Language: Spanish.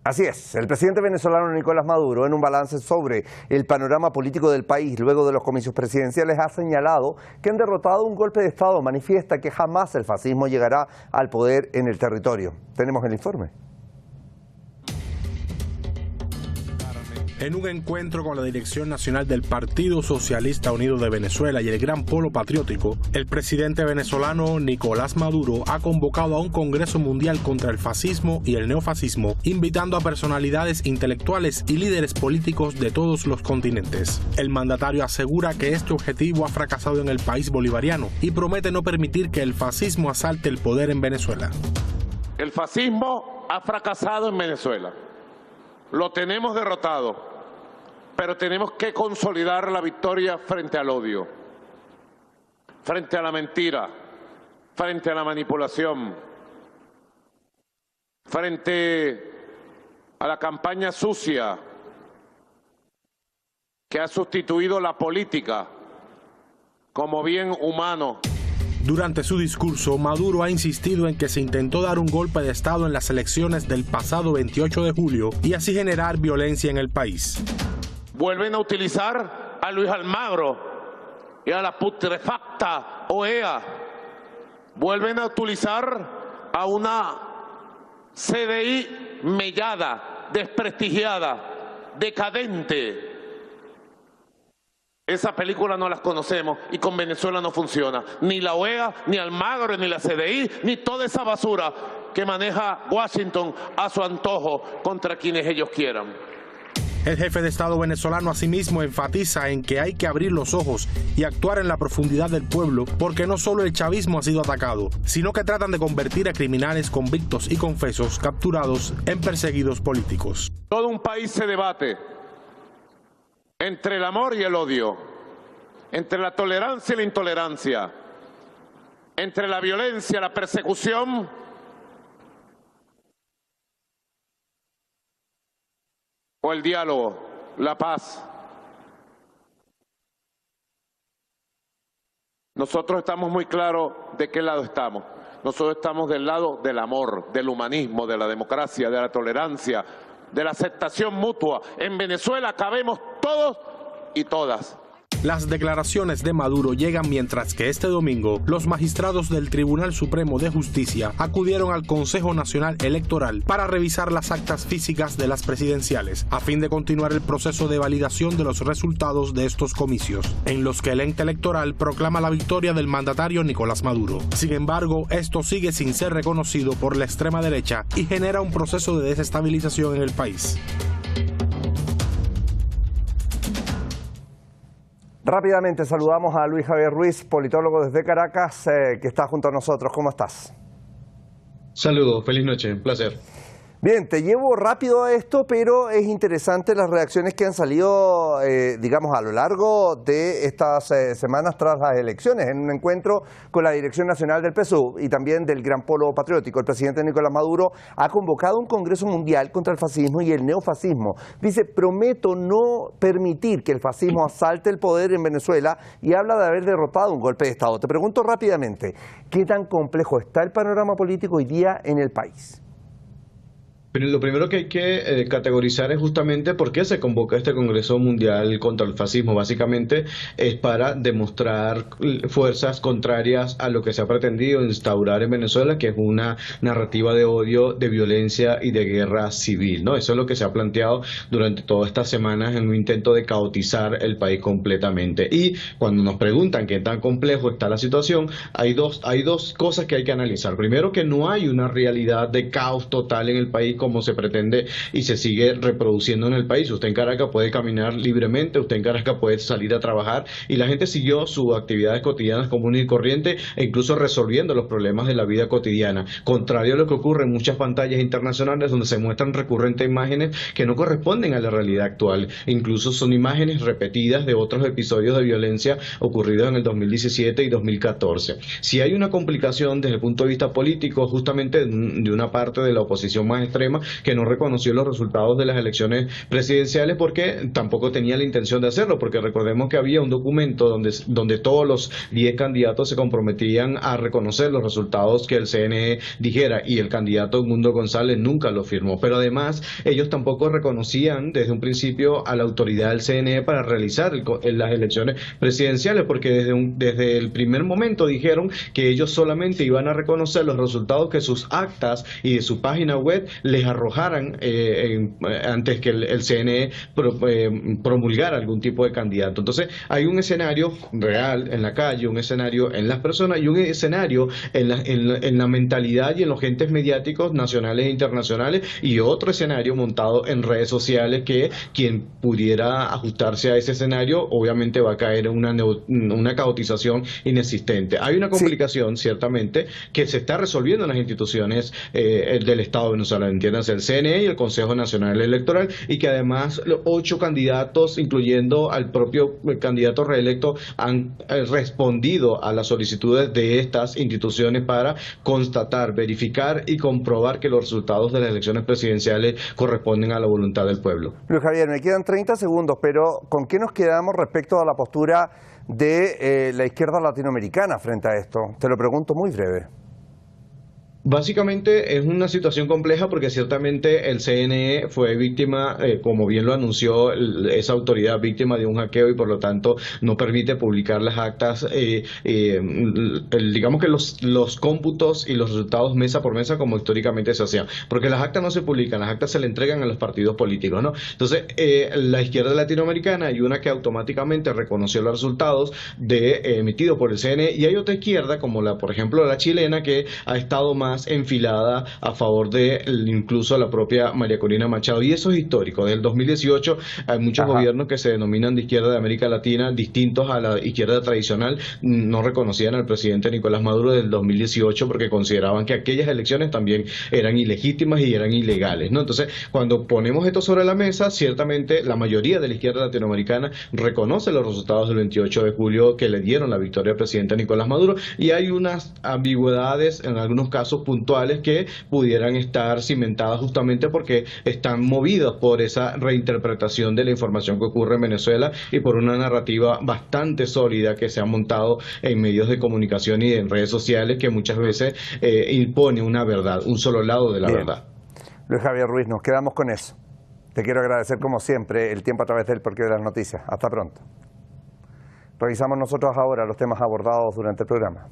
Así es, el presidente venezolano Nicolás Maduro, en un balance sobre el panorama político del país luego de los comicios presidenciales, ha señalado que han derrotado un golpe de Estado. Manifiesta que jamás el fascismo llegará al poder en el territorio. Tenemos el informe. En un encuentro con la dirección nacional del Partido Socialista Unido de Venezuela y el Gran Polo Patriótico, el presidente venezolano Nicolás Maduro ha convocado a un Congreso Mundial contra el fascismo y el neofascismo, invitando a personalidades intelectuales y líderes políticos de todos los continentes. El mandatario asegura que este objetivo ha fracasado en el país bolivariano y promete no permitir que el fascismo asalte el poder en Venezuela. El fascismo ha fracasado en Venezuela. Lo tenemos derrotado, pero tenemos que consolidar la victoria frente al odio, frente a la mentira, frente a la manipulación, frente a la campaña sucia que ha sustituido la política como bien humano. Durante su discurso, Maduro ha insistido en que se intentó dar un golpe de Estado en las elecciones del pasado 28 de julio y así generar violencia en el país. Vuelven a utilizar a Luis Almagro y a la putrefacta OEA. Vuelven a utilizar a una CDI mellada, desprestigiada, decadente. Esa película no las conocemos y con Venezuela no funciona. Ni la OEA, ni Almagro, ni la CDI, ni toda esa basura que maneja Washington a su antojo contra quienes ellos quieran. El jefe de Estado venezolano asimismo enfatiza en que hay que abrir los ojos y actuar en la profundidad del pueblo, porque no solo el chavismo ha sido atacado, sino que tratan de convertir a criminales convictos y confesos capturados en perseguidos políticos. Todo un país se debate entre el amor y el odio, entre la tolerancia y la intolerancia, entre la violencia, la persecución o el diálogo, la paz. Nosotros estamos muy claros de qué lado estamos. Nosotros estamos del lado del amor, del humanismo, de la democracia, de la tolerancia, de la aceptación mutua. En Venezuela cabemos todos y todas. Las declaraciones de Maduro llegan mientras que este domingo los magistrados del Tribunal Supremo de Justicia acudieron al Consejo Nacional Electoral para revisar las actas físicas de las presidenciales, a fin de continuar el proceso de validación de los resultados de estos comicios, en los que el ente electoral proclama la victoria del mandatario Nicolás Maduro. Sin embargo, esto sigue sin ser reconocido por la extrema derecha y genera un proceso de desestabilización en el país. Rápidamente saludamos a Luis Javier Ruiz, politólogo desde Caracas, que está junto a nosotros. ¿Cómo estás? Saludos, feliz noche, un placer. Bien, te llevo rápido a esto, pero es interesante las reacciones que han salido, digamos, a lo largo de estas semanas tras las elecciones. En un encuentro con la Dirección Nacional del PSUV y también del Gran Polo Patriótico, el presidente Nicolás Maduro ha convocado un Congreso Mundial contra el fascismo y el neofascismo. Dice, prometo no permitir que el fascismo asalte el poder en Venezuela, y habla de haber derrotado un golpe de Estado. Te pregunto rápidamente, ¿qué tan complejo está el panorama político hoy día en el país? Pero lo primero que hay que categorizar es justamente por qué se convoca este Congreso Mundial contra el Fascismo. Básicamente es para demostrar fuerzas contrarias a lo que se ha pretendido instaurar en Venezuela, que es una narrativa de odio, de violencia y de guerra civil, ¿no? Eso es lo que se ha planteado durante todas estas semanas en un intento de caotizar el país completamente. Y cuando nos preguntan qué tan complejo está la situación, hay dos cosas que hay que analizar. Primero, que no hay una realidad de caos total en el país como se pretende y se sigue reproduciendo en el país. Usted en Caracas puede caminar libremente, usted en Caracas puede salir a trabajar y la gente siguió sus actividades cotidianas comunes y corrientes e incluso resolviendo los problemas de la vida cotidiana. Contrario a lo que ocurre en muchas pantallas internacionales donde se muestran recurrentes imágenes que no corresponden a la realidad actual. Incluso son imágenes repetidas de otros episodios de violencia ocurridos en el 2017 y 2014. Si hay una complicación desde el punto de vista político, justamente de una parte de la oposición más extrema, Suprema, que no reconoció los resultados de las elecciones presidenciales porque tampoco tenía la intención de hacerlo, porque recordemos que había un documento donde todos los 10 candidatos se comprometían a reconocer los resultados que el CNE dijera, y el candidato Edmundo González nunca lo firmó. Pero además ellos tampoco reconocían desde un principio a la autoridad del CNE para realizar las elecciones presidenciales, porque desde el primer momento dijeron que ellos solamente iban a reconocer los resultados que sus actas y de su página web les arrojaran antes que el CNE promulgara algún tipo de candidato. Entonces hay un escenario real en la calle, un escenario en las personas y un escenario en la mentalidad y en los entes mediáticos nacionales e internacionales, y otro escenario montado en redes sociales que quien pudiera ajustarse a ese escenario obviamente va a caer en una caotización inexistente. Hay una complicación, ciertamente, que se está resolviendo en las instituciones del Estado venezolano, entiéndase el CNE y el Consejo Nacional Electoral, y que además 8 candidatos, incluyendo al propio candidato reelecto, han respondido a las solicitudes de estas instituciones para constatar, verificar y comprobar que los resultados de las elecciones presidenciales corresponden a la voluntad del pueblo. Luis Javier, me quedan 30 segundos, pero ¿con qué nos quedamos respecto a la postura de la izquierda latinoamericana frente a esto? Te lo pregunto muy breve. Básicamente es una situación compleja porque ciertamente el CNE fue víctima, como bien lo anunció esa autoridad, víctima de un hackeo, y por lo tanto no permite publicar las actas, digamos que los cómputos y los resultados mesa por mesa como históricamente se hacían, porque las actas no se publican, las actas se le entregan a los partidos políticos, ¿no? Entonces la izquierda latinoamericana hay una que automáticamente reconoció los resultados emitidos por el CNE, y hay otra izquierda como por ejemplo la chilena, que ha estado más enfilada a favor de incluso la propia María Corina Machado, y eso es histórico. Desde el 2018 hay muchos gobiernos que se denominan de izquierda de América Latina, distintos a la izquierda tradicional, no reconocían al presidente Nicolás Maduro desde el 2018 porque consideraban que aquellas elecciones también eran ilegítimas y eran ilegales, ¿no? Entonces, cuando ponemos esto sobre la mesa, ciertamente la mayoría de la izquierda latinoamericana reconoce los resultados del 28 de julio que le dieron la victoria al presidente Nicolás Maduro, y hay unas ambigüedades en algunos casos puntuales que pudieran estar cimentadas justamente porque están movidas por esa reinterpretación de la información que ocurre en Venezuela y por una narrativa bastante sólida que se ha montado en medios de comunicación y en redes sociales, que muchas veces impone una verdad, un solo lado de la verdad. Luis Javier Ruiz, nos quedamos con eso. Te quiero agradecer como siempre el tiempo a través del Porqué de las Noticias. Hasta pronto. Revisamos nosotros ahora los temas abordados durante el programa.